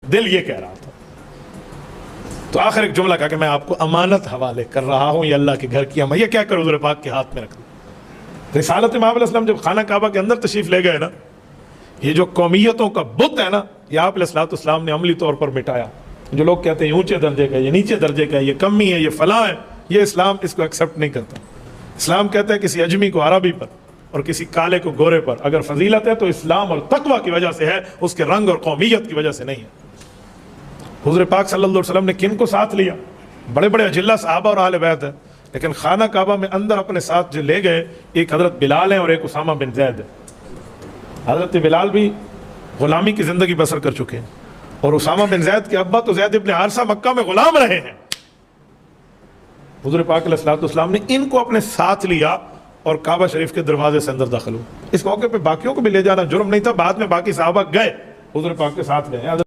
दिल ये कह रहा था। तो आखिर एक जुमला कहा कि मैं आपको अमानत हवाले कर रहा हूँ, ये अल्लाह के घर की अमानत, ये क्या करूँ हुज़ूर पाक के हाथ में रख दूँ। रिसालत इमाम अलैहिस्सलाम जब खाना काबा के अंदर तशरीफ ले गए ना, ये जो कौमियतों का बुत है ना, ये आप अलैहिस्सलाम ने अमली तौर पर मिटाया। जो लोग कहते हैं ऊंचे दर्जे का, ये नीचे दर्जे का, ये कमी है, ये फला है, ये इस्लाम इसको एक्सेप्ट नहीं करता। इस्लाम कहता है किसी अजमी को अरबी पर और किसी काले को गोरे पर अगर फजीलत है तो इस्लाम और तकवा की वजह से है, उसके रंग और कौमियत की वजह से नहीं है। हुज़ूर पाक सल्लल्लाहु अलैहि वसल्लम ने किन को साथ लिया? बड़े बड़े अजिल्ला सहाबा और अहले बैत है, लेकिन खाना काबा में अंदर अपने साथ जो ले गए, एक हज़रत बिलाल है और एक उसामा बिन ज़ैद है। हज़रत बिलाल भी गुलामी की ज़िंदगी बसर कर चुके हैं और उसामा बिन ज़ैद के अब्बा तो ज़ैद इब्न हारिसा मक्का में गुलाम रहे हैं। हुज़ूर पाक अलैहिस्सलाम ने इनको अपने साथ लिया और काबा शरीफ के दरवाजे से अंदर दाखिल हुए। इस मौके पे बाकियों को भी ले जाना जुर्म नहीं था। बाद में बाकी सहाबा गए, हुज़ूर पाक के साथ गए।